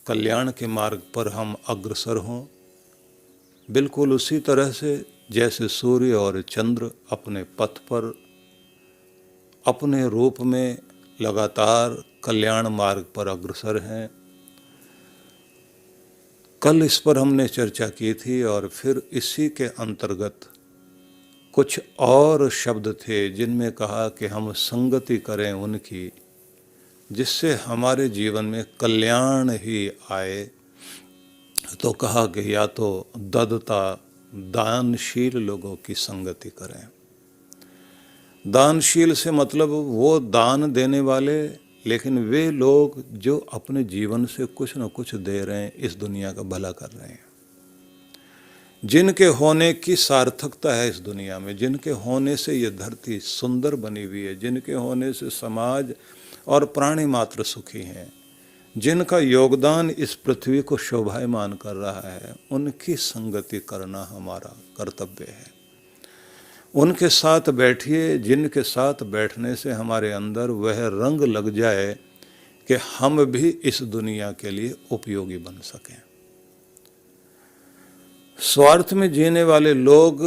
कल्याण के मार्ग पर हम अग्रसर हों, बिल्कुल उसी तरह से जैसे सूर्य और चंद्र अपने पथ पर अपने रूप में लगातार कल्याण मार्ग पर अग्रसर हैं। कल इस पर हमने चर्चा की थी और फिर इसी के अंतर्गत कुछ और शब्द थे जिनमें कहा कि हम संगति करें उनकी जिससे हमारे जीवन में कल्याण ही आए। तो कहा कि या तो ददता दानशील लोगों की संगति करें। दानशील से मतलब वो दान देने वाले, लेकिन वे लोग जो अपने जीवन से कुछ न कुछ दे रहे हैं, इस दुनिया का भला कर रहे हैं, जिनके होने की सार्थकता है इस दुनिया में, जिनके होने से ये धरती सुंदर बनी हुई है, जिनके होने से समाज और प्राणी मात्र सुखी हैं, जिनका योगदान इस पृथ्वी को शोभायमान कर रहा है, उनकी संगति करना हमारा कर्तव्य है। उनके साथ बैठिए जिनके साथ बैठने से हमारे अंदर वह रंग लग जाए कि हम भी इस दुनिया के लिए उपयोगी बन सकें। स्वार्थ में जीने वाले लोग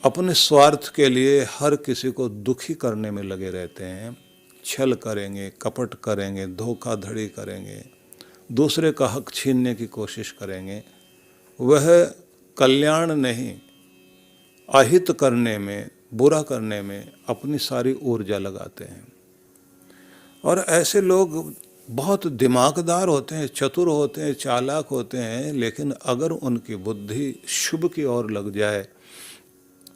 अपने स्वार्थ के लिए हर किसी को दुखी करने में लगे रहते हैं। छल करेंगे, कपट करेंगे, धोखाधड़ी करेंगे, दूसरे का हक छीनने की कोशिश करेंगे। वह कल्याण नहीं, अहित करने में, बुरा करने में अपनी सारी ऊर्जा लगाते हैं। और ऐसे लोग बहुत दिमागदार होते हैं, चतुर होते हैं, चालाक होते हैं, लेकिन अगर उनकी बुद्धि शुभ की ओर लग जाए,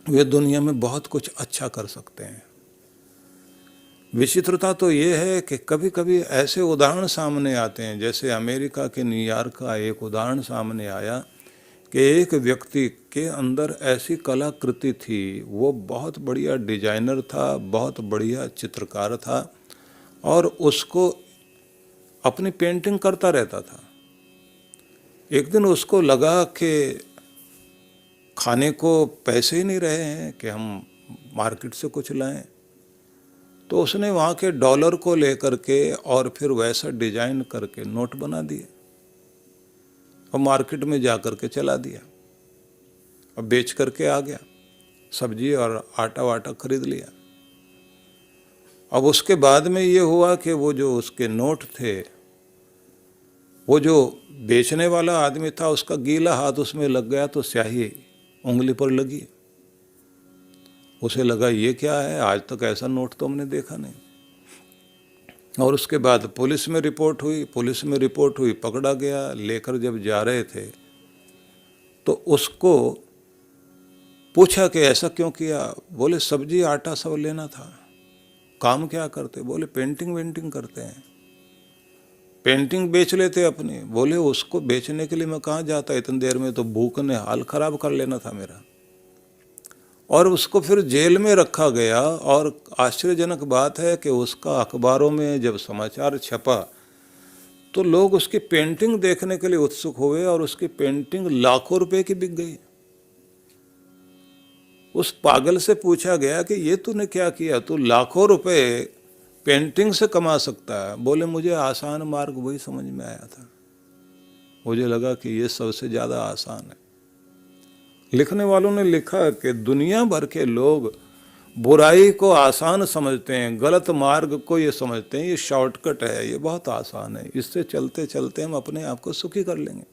वे दुनिया में बहुत कुछ अच्छा कर सकते हैं। विचित्रता तो ये है कि कभी कभी ऐसे उदाहरण सामने आते हैं, जैसे अमेरिका के न्यूयॉर्क का एक उदाहरण सामने आया कि एक व्यक्ति के अंदर ऐसी कलाकृति थी, वो बहुत बढ़िया डिजाइनर था, बहुत बढ़िया चित्रकार था, और उसको अपनी पेंटिंग करता रहता था। एक दिन उसको लगा कि खाने को पैसे ही नहीं रहे हैं कि हम मार्केट से कुछ लाएं, तो उसने वहाँ के डॉलर को लेकर के और फिर वैसा डिजाइन करके नोट बना दिए और मार्केट में जा कर के चला दिया और बेच करके आ गया, सब्जी और आटा वाटा खरीद लिया। अब उसके बाद में ये हुआ कि वो जो उसके नोट थे, वो जो बेचने वाला आदमी था, उसका गीला हाथ उसमें लग गया तो स्याही उंगली पर लगी। उसे लगा ये क्या है, आज तक ऐसा नोट तो हमने देखा नहीं। और उसके बाद पुलिस में रिपोर्ट हुई, पकड़ा गया। लेकर जब जा रहे थे तो उसको पूछा कि ऐसा क्यों किया। बोले सब्जी आटा सब लेना था। काम क्या करते? बोले पेंटिंग वेंटिंग करते हैं, पेंटिंग बेच लेते अपनी। बोले उसको बेचने के लिए मैं कहाँ जाता, इतनी देर में तो भूख ने हाल खराब कर लेना था मेरा। और उसको फिर जेल में रखा गया। और आश्चर्यजनक बात है कि उसका अखबारों में जब समाचार छपा तो लोग उसकी पेंटिंग देखने के लिए उत्सुक हुए और उसकी पेंटिंग लाखों रुपए की बिक गई। उस पागल से पूछा गया कि ये तूने क्या किया, तू लाखों रुपए पेंटिंग से कमा सकता है। बोले मुझे आसान मार्ग वही समझ में आया था, मुझे लगा कि ये सबसे ज़्यादा आसान है। लिखने वालों ने लिखा कि दुनिया भर के लोग बुराई को आसान समझते हैं, गलत मार्ग को ये समझते हैं ये शॉर्टकट है, ये बहुत आसान है, इससे चलते चलते हम अपने आप को सुखी कर लेंगे।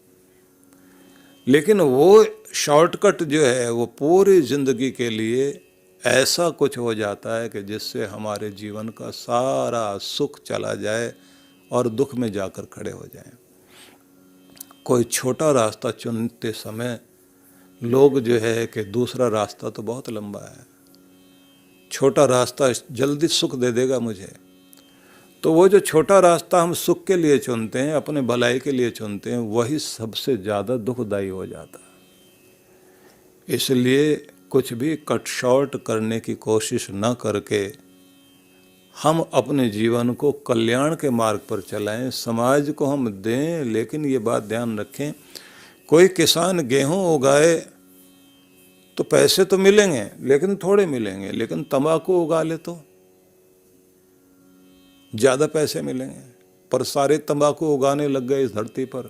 लेकिन वो शॉर्टकट जो है वो पूरी जिंदगी के लिए ऐसा कुछ हो जाता है कि जिससे हमारे जीवन का सारा सुख चला जाए और दुख में जाकर खड़े हो जाएं। कोई छोटा रास्ता चुनते समय लोग जो है कि दूसरा रास्ता तो बहुत लंबा है, छोटा रास्ता जल्दी सुख दे देगा मुझे, तो वो जो छोटा रास्ता हम सुख के लिए चुनते हैं, अपने भलाई के लिए चुनते हैं, वही सबसे ज़्यादा दुखदायी हो जाता है। इसलिए कुछ भी कट शॉर्ट करने की कोशिश न करके हम अपने जीवन को कल्याण के मार्ग पर चलाएं, समाज को हम दें। लेकिन ये बात ध्यान रखें, कोई किसान गेहूं उगाए तो पैसे तो मिलेंगे लेकिन थोड़े मिलेंगे, लेकिन तंबाकू उगा ले तो ज़्यादा पैसे मिलेंगे। पर सारे तंबाकू उगाने लग गए इस धरती पर,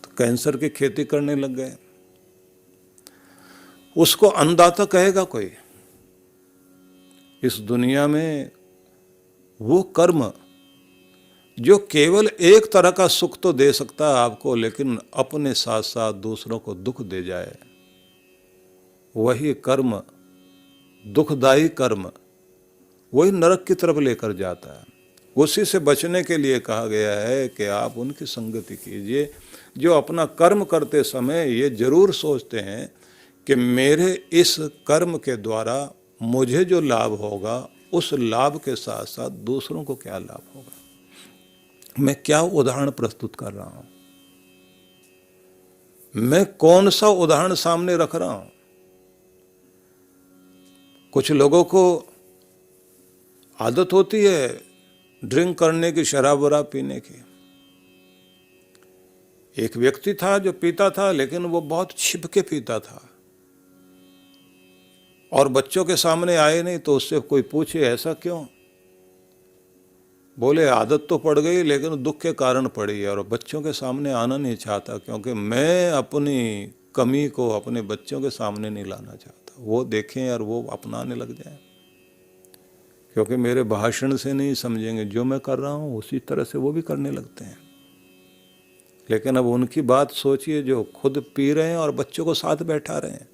तो कैंसर की खेती करने लग गए। उसको अन्नदाता कहेगा कोई? इस दुनिया में वो कर्म जो केवल एक तरह का सुख तो दे सकता है आपको, लेकिन अपने साथ साथ दूसरों को दुख दे जाए, वही कर्म, दुखदायी कर्म, वही नरक की तरफ लेकर जाता है। उसी से बचने के लिए कहा गया है कि आप उनकी संगति कीजिए जो अपना कर्म करते समय ये जरूर सोचते हैं कि मेरे इस कर्म के द्वारा मुझे जो लाभ होगा, उस लाभ के साथ साथ दूसरों को क्या लाभ होगा। मैं क्या उदाहरण प्रस्तुत कर रहा हूं, मैं कौन सा उदाहरण सामने रख रहा हूं। कुछ लोगों को आदत होती है ड्रिंक करने की, शराब वराब पीने की। एक व्यक्ति था जो पीता था, लेकिन वो बहुत छिप के पीता था और बच्चों के सामने आए नहीं। तो उससे कोई पूछे ऐसा क्यों? बोले आदत तो पड़ गई, लेकिन दुख के कारण पड़ी और बच्चों के सामने आना नहीं चाहता, क्योंकि मैं अपनी कमी को अपने बच्चों के सामने नहीं लाना चाहता, वो देखें और वो अपनाने लग जाए। क्योंकि मेरे भाषण से नहीं समझेंगे, जो मैं कर रहा हूँ उसी तरह से वो भी करने लगते हैं। लेकिन अब उनकी बात सोचिए जो खुद पी रहे हैं और बच्चों को साथ बैठा रहे हैं।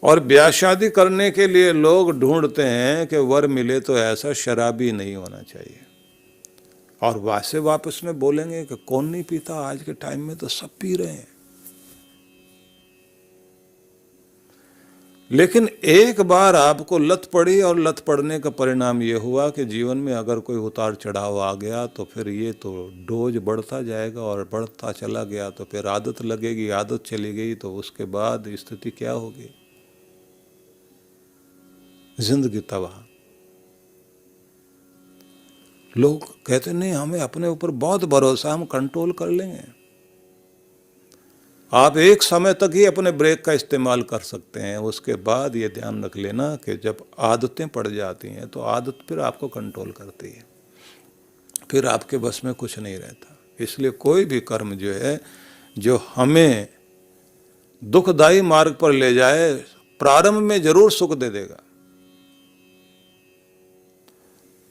और ब्याह शादी करने के लिए लोग ढूंढते हैं कि वर मिले तो ऐसा शराबी नहीं होना चाहिए, और वासे वापस में बोलेंगे कि कौन नहीं पीता, आज के टाइम में तो सब पी रहे हैं। लेकिन एक बार आपको लत पड़ी और लत पड़ने का परिणाम ये हुआ कि जीवन में अगर कोई उतार चढ़ाव आ गया तो फिर ये तो डोज बढ़ता जाएगा, और बढ़ता चला गया तो फिर आदत लगेगी, आदत चली गई तो उसके बाद स्थिति क्या होगी? जिंदगी तबाह। लोग कहते नहीं, हमें अपने ऊपर बहुत भरोसा, हम कंट्रोल कर लेंगे। आप एक समय तक ही अपने ब्रेक का इस्तेमाल कर सकते हैं, उसके बाद ये ध्यान रख लेना कि जब आदतें पड़ जाती हैं तो आदत फिर आपको कंट्रोल करती है, फिर आपके बस में कुछ नहीं रहता। इसलिए कोई भी कर्म जो है जो हमें दुखदायी मार्ग पर ले जाए, प्रारंभ में जरूर सुख दे देगा।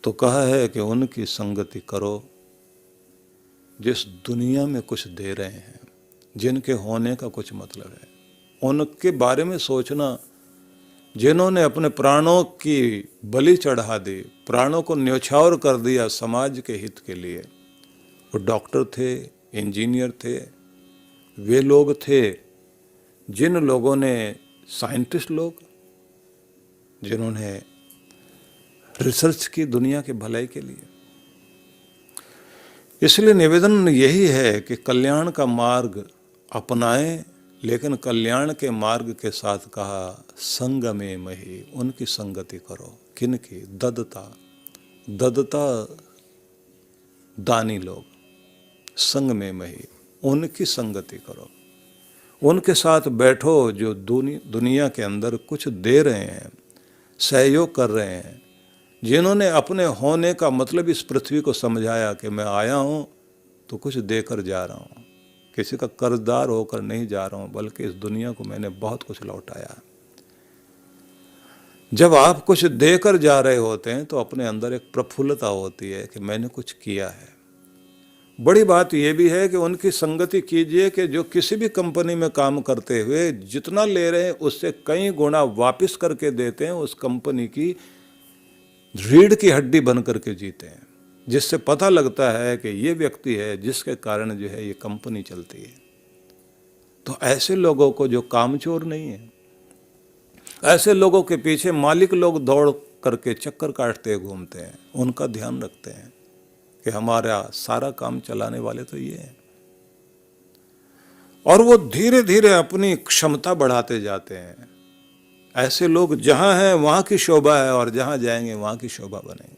तो कहा है कि उनकी संगति करो जिस दुनिया में कुछ दे रहे हैं, जिनके होने का कुछ मतलब है। उनके बारे में सोचना जिन्होंने अपने प्राणों की बलि चढ़ा दी, प्राणों को न्यौछावर कर दिया समाज के हित के लिए। वो डॉक्टर थे, इंजीनियर थे, वे लोग थे जिन लोगों ने, साइंटिस्ट लोग जिन्होंने रिसर्च की दुनिया के भलाई के लिए। इसलिए निवेदन यही है कि कल्याण का मार्ग अपनाएं, लेकिन कल्याण के मार्ग के साथ कहा संग में मही, उनकी संगति करो। किन की? ददता, ददता दानी लोग, संग में मही, उनकी संगति करो, उनके साथ बैठो जो दुनिया के अंदर कुछ दे रहे हैं, सहयोग कर रहे हैं, जिन्होंने अपने होने का मतलब इस पृथ्वी को समझाया कि मैं आया हूं तो कुछ देकर जा रहा हूं, किसी का कर्जदार होकर नहीं जा रहा हूं, बल्कि इस दुनिया को मैंने बहुत कुछ लौटाया। जब आप कुछ देकर जा रहे होते हैं तो अपने अंदर एक प्रफुल्लता होती है कि मैंने कुछ किया है। बड़ी बात यह भी है कि उनकी संगति कीजिए कि जो किसी भी कंपनी में काम करते हुए जितना ले रहे हैं उससे कई गुना वापस करके देते हैं, उस कंपनी की रीढ़ की हड्डी बन करके जीते हैं, जिससे पता लगता है कि ये व्यक्ति है जिसके कारण जो है ये कंपनी चलती है। तो ऐसे लोगों को जो कामचोर नहीं है, ऐसे लोगों के पीछे मालिक लोग दौड़ करके चक्कर काटते घूमते हैं, उनका ध्यान रखते हैं कि हमारा सारा काम चलाने वाले तो ये हैं। और वो धीरे धीरे अपनी क्षमता बढ़ाते जाते हैं। ऐसे लोग जहां हैं वहां की शोभा है, और जहां जाएंगे वहां की शोभा बनेंगे।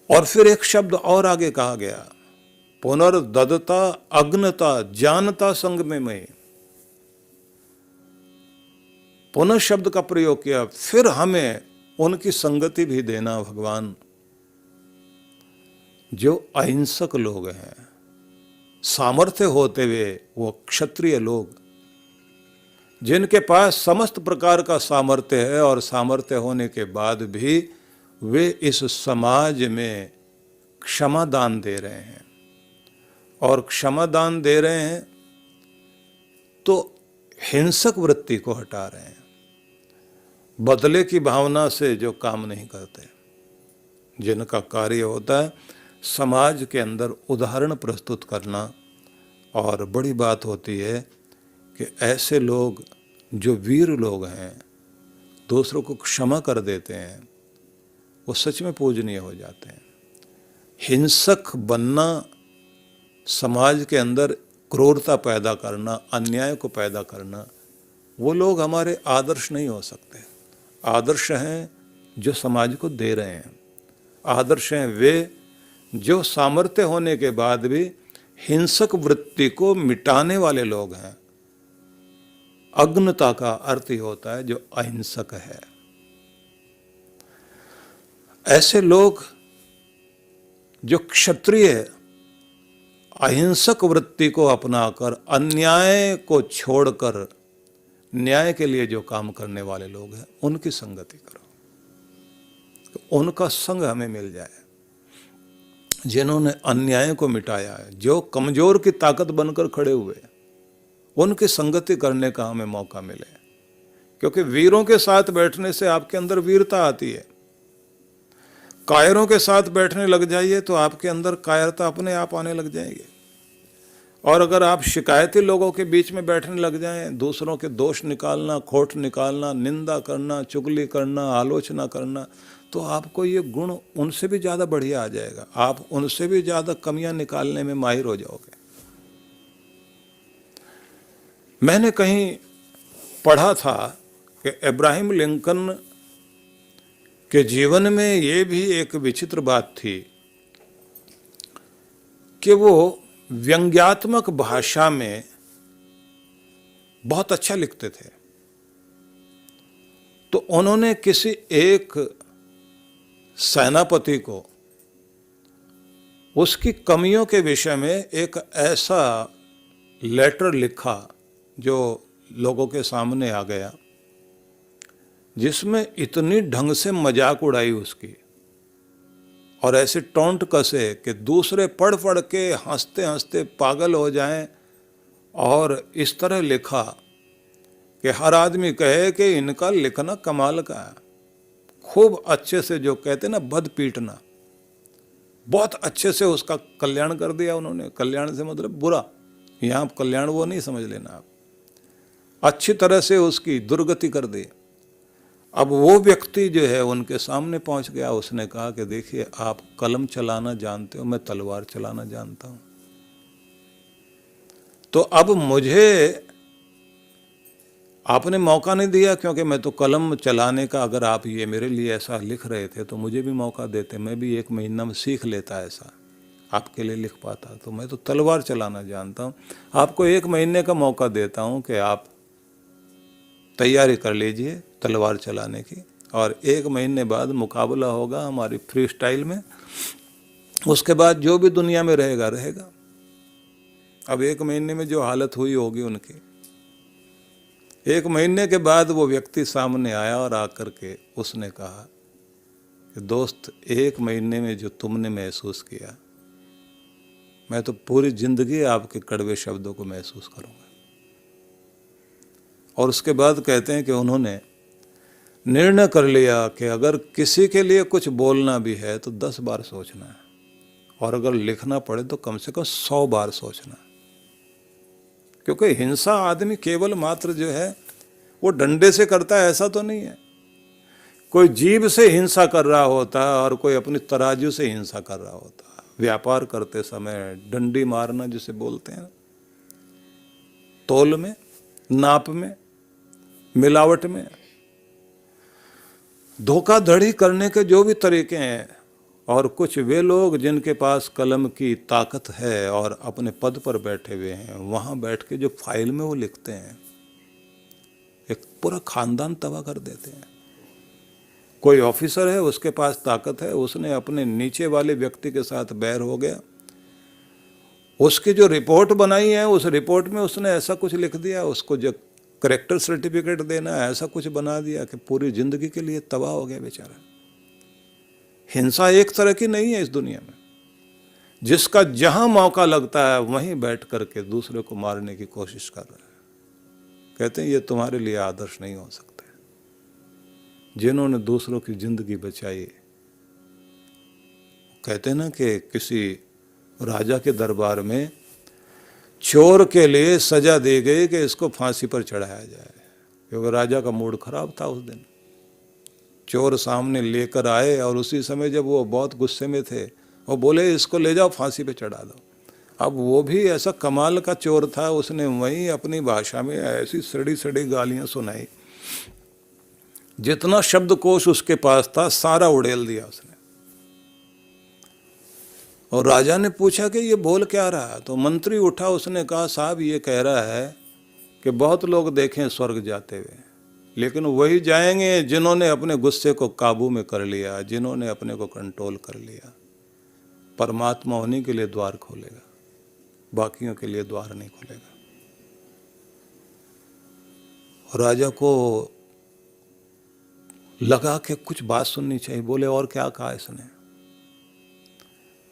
और फिर एक शब्द और आगे कहा गया, पुनर्ददता अग्नता जानता संग में मैं। पुनः शब्द का प्रयोग किया, फिर हमें उनकी संगति भी देना भगवान। जो अहिंसक लोग हैं, सामर्थ्य होते हुए वो क्षत्रिय लोग, जिनके पास समस्त प्रकार का सामर्थ्य है और सामर्थ्य होने के बाद भी वे इस समाज में क्षमा दान दे रहे हैं, और क्षमा दान दे रहे हैं तो हिंसक वृत्ति को हटा रहे हैं, बदले की भावना से जो काम नहीं करते, जिनका कार्य होता है समाज के अंदर उदाहरण प्रस्तुत करना। और बड़ी बात होती है कि ऐसे लोग जो वीर लोग हैं, दूसरों को क्षमा कर देते हैं, वो सच में पूजनीय हो जाते हैं। हिंसक बनना, समाज के अंदर क्रूरता पैदा करना, अन्याय को पैदा करना, वो लोग हमारे आदर्श नहीं हो सकते। आदर्श हैं जो समाज को दे रहे हैं। आदर्श हैं वे जो सामर्थ्य होने के बाद भी हिंसक वृत्ति को मिटाने वाले लोग हैं। अग्नता का अर्थ ही होता है जो अहिंसक है। ऐसे लोग जो क्षत्रिय अहिंसक वृत्ति को अपनाकर अन्याय को छोड़कर न्याय के लिए जो काम करने वाले लोग हैं, उनकी संगति करो, तो उनका संग हमें मिल जाए। जिन्होंने अन्याय को मिटाया है, जो कमजोर की ताकत बनकर खड़े हुए, उनकी संगति करने का हमें मौका मिले। क्योंकि वीरों के साथ बैठने से आपके अंदर वीरता आती है। कायरों के साथ बैठने लग जाइए तो आपके अंदर कायरता अपने आप आने लग जाएगी। और अगर आप शिकायती लोगों के बीच में बैठने लग जाएं, दूसरों के दोष निकालना, खोट निकालना, निंदा करना, चुगली करना, आलोचना करना, तो आपको ये गुण उनसे भी ज़्यादा बढ़िया आ जाएगा। आप उनसे भी ज़्यादा कमियां निकालने में माहिर हो जाओगे। मैंने कहीं पढ़ा था कि इब्राहिम लिंकन के जीवन में ये भी एक विचित्र बात थी कि वो व्यंग्यात्मक भाषा में बहुत अच्छा लिखते थे। तो उन्होंने किसी एक सेनापति को उसकी कमियों के विषय में एक ऐसा लेटर लिखा जो लोगों के सामने आ गया, जिसमें इतनी ढंग से मजाक उड़ाई उसकी और ऐसे टोंट कसे कि दूसरे पढ़ पढ़ के हंसते हंसते पागल हो जाएं। और इस तरह लिखा कि हर आदमी कहे कि इनका लिखना कमाल का है। खूब अच्छे से, जो कहते ना बद पीटना, बहुत अच्छे से उसका कल्याण कर दिया उन्होंने। कल्याण से मतलब बुरा, यहाँ कल्याण वो नहीं समझ लेना आप, अच्छी तरह से उसकी दुर्गति कर दी। अब वो व्यक्ति जो है उनके सामने पहुंच गया। उसने कहा कि देखिए, आप कलम चलाना जानते हो, मैं तलवार चलाना जानता हूं। तो अब मुझे आपने मौका नहीं दिया, क्योंकि मैं तो कलम चलाने का, अगर आप ये मेरे लिए ऐसा लिख रहे थे तो मुझे भी मौका देते, मैं भी 1 महीना में सीख लेता, ऐसा आपके लिए लिख पाता। तो मैं तो तलवार चलाना जानता हूँ, आपको 1 महीने का मौका देता हूँ कि आप तैयारी कर लीजिए तलवार चलाने की, और 1 महीने बाद मुकाबला होगा हमारी फ्री स्टाइल में। उसके बाद जो भी दुनिया में रहेगा रहेगा। अब 1 महीने में जो हालत हुई होगी उनकी, 1 महीने के बाद वो व्यक्ति सामने आया और आकर के उसने कहा कि दोस्त, 1 महीने में जो तुमने महसूस किया, मैं तो पूरी जिंदगी आपके कड़वे शब्दों को महसूस करूंगा। और उसके बाद कहते हैं कि उन्होंने निर्णय कर लिया कि अगर किसी के लिए कुछ बोलना भी है तो 10 बार सोचना है, और अगर लिखना पड़े तो कम से कम 100 बार सोचना है। क्योंकि हिंसा आदमी केवल मात्र जो है वो डंडे से करता है, ऐसा तो नहीं है। कोई जीभ से हिंसा कर रहा होता है और कोई अपनी तराजू से हिंसा कर रहा होता है। व्यापार करते समय डंडी मारना जिसे बोलते हैं, तोल में, नाप में, मिलावट में, धोखाधड़ी करने के जो भी तरीके हैं। और कुछ वे लोग जिनके पास कलम की ताकत है और अपने पद पर बैठे हुए हैं, वहाँ बैठ के जो फाइल में वो लिखते हैं, एक पूरा खानदान तबाह कर देते हैं। कोई ऑफिसर है, उसके पास ताकत है, उसने अपने नीचे वाले व्यक्ति के साथ बैर हो गया, उसकी जो रिपोर्ट बनाई है उस रिपोर्ट में उसने ऐसा कुछ लिख दिया, उसको जो करेक्टर सर्टिफिकेट देना है ऐसा कुछ बना दिया कि पूरी जिंदगी के लिए तबाह हो गया बेचारा। हिंसा एक तरह की नहीं है इस दुनिया में, जिसका जहां मौका लगता है वहीं बैठ करके दूसरे को मारने की कोशिश कर रहा है। कहते हैं ये तुम्हारे लिए आदर्श नहीं हो सकते। जिन्होंने दूसरों की जिंदगी बचाई, कहते हैं ना कि किसी राजा के दरबार में चोर के लिए सजा दी गई कि इसको फांसी पर चढ़ाया जाए, क्योंकि राजा का मूड खराब था उस दिन। चोर सामने लेकर आए और उसी समय जब वो बहुत गुस्से में थे वो बोले इसको ले जाओ फांसी पे चढ़ा दो। अब वो भी ऐसा कमाल का चोर था, उसने वहीं अपनी भाषा में ऐसी सड़ी सड़ी गालियां सुनाई, जितना शब्दकोश उसके पास था सारा उड़ेल दिया उसने। और राजा ने पूछा कि ये बोल क्या रहा है, तो मंत्री उठा, उसने कहा साहब ये कह रहा है कि बहुत लोग देखें स्वर्ग जाते हुए, लेकिन वही जाएंगे जिन्होंने अपने गुस्से को काबू में कर लिया, जिन्होंने अपने को कंट्रोल कर लिया। परमात्मा उन्हीं के लिए द्वार खोलेगा, बाकियों के लिए द्वार नहीं खोलेगा। राजा को लगा कि कुछ बात सुननी चाहिए, बोले और क्या कहा इसने?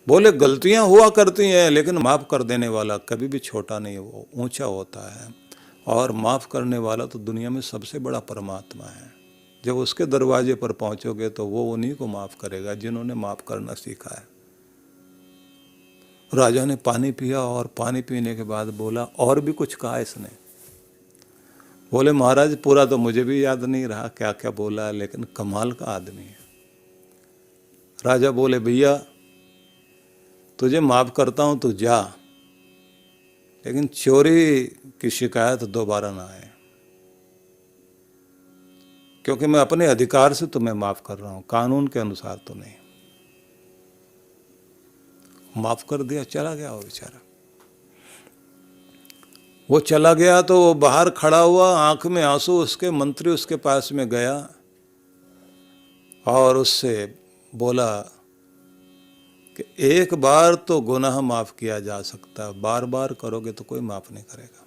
बोले गलतियां हुआ करती हैं लेकिन माफ कर देने वाला कभी भी छोटा नहीं, वो ऊंचा होता है, और माफ करने वाला तो दुनिया में सबसे बड़ा परमात्मा है। जब उसके दरवाजे पर पहुंचोगे तो वो उन्हीं को माफ करेगा जिन्होंने माफ करना सीखा है। राजा ने पानी पिया और पानी पीने के बाद बोला और भी कुछ कहा इसने? बोले महाराज पूरा तो मुझे भी याद नहीं रहा क्या क्या बोला, लेकिन कमाल का आदमी है। राजा बोले भैया तुझे माफ करता हूं, तू जा, लेकिन चोरी की शिकायत दोबारा ना आए, क्योंकि मैं अपने अधिकार से तुम्हें माफ कर रहा हूं, कानून के अनुसार तो नहीं। माफ कर दिया, चला गया वो बेचारा। वो चला गया तो वो बाहर खड़ा हुआ, आंख में आंसू उसके। मंत्री उसके पास में गया और उससे बोला कि एक बार तो गुनाह माफ किया जा सकता, बार बार करोगे तो कोई माफ नहीं करेगा।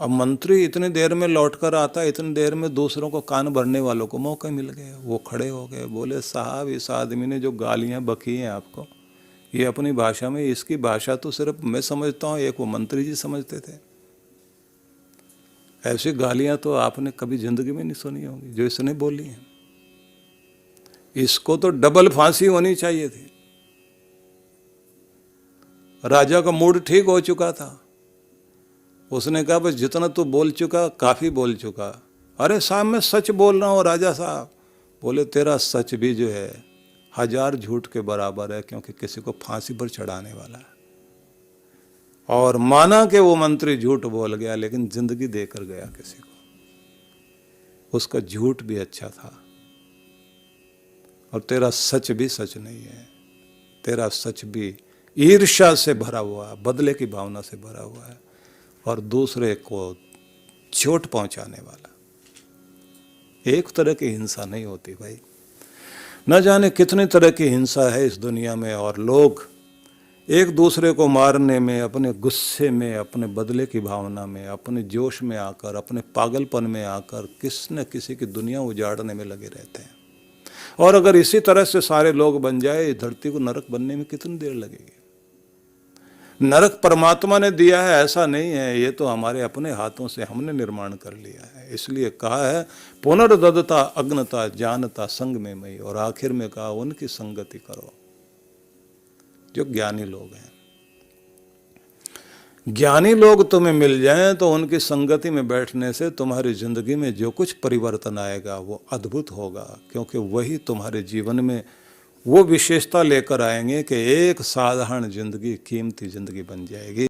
अब मंत्री इतनी देर में लौट कर आता, इतनी देर में दूसरों को कान भरने वालों को मौके मिल गए। वो खड़े हो गए, बोले साहब इस आदमी ने जो गालियां बकी हैं आपको, ये अपनी भाषा में, इसकी भाषा तो सिर्फ मैं समझता हूँ, एक वो मंत्री जी समझते थे। ऐसी गालियां तो आपने कभी जिंदगी में नहीं सुनी होगी जो इसने बोली हैं। इसको तो डबल फांसी होनी चाहिए थी। राजा का मूड ठीक हो चुका था, उसने कहा बस जितना तू बोल चुका काफी बोल चुका। अरे साहब मैं सच बोल रहा हूँ राजा साहब। बोले तेरा सच भी जो है 1000 झूठ के बराबर है, क्योंकि किसी को फांसी पर चढ़ाने वाला है। और माना कि वो मंत्री झूठ बोल गया, लेकिन जिंदगी देकर गया किसी को। उसका झूठ भी अच्छा था और तेरा सच भी सच नहीं है। तेरा सच भी ईर्ष्या से भरा हुआ है, बदले की भावना से भरा हुआ है और दूसरे को चोट पहुंचाने वाला। एक तरह की हिंसा नहीं होती भाई, न जाने कितने तरह की हिंसा है इस दुनिया में। और लोग एक दूसरे को मारने में, अपने गुस्से में, अपने बदले की भावना में, अपने जोश में आकर, अपने पागलपन में आकर किसी न किसी की दुनिया उजाड़ने में लगे रहते हैं। और अगर इसी तरह से सारे लोग बन जाए, इस धरती को नरक बनने में कितनी देर लगेगी? नरक परमात्मा ने दिया है ऐसा नहीं है, ये तो हमारे अपने हाथों से हमने निर्माण कर लिया है। इसलिए कहा है पुनर्ददता अग्नता जानता संग में मई, और आखिर में कहा उनकी संगति करो जो ज्ञानी लोग हैं। ज्ञानी लोग तुम्हें मिल जाएं तो उनकी संगति में बैठने से तुम्हारी जिंदगी में जो कुछ परिवर्तन आएगा वो अद्भुत होगा, क्योंकि वही तुम्हारे जीवन में वो विशेषता लेकर आएंगे कि एक साधारण जिंदगी कीमती जिंदगी बन जाएगी।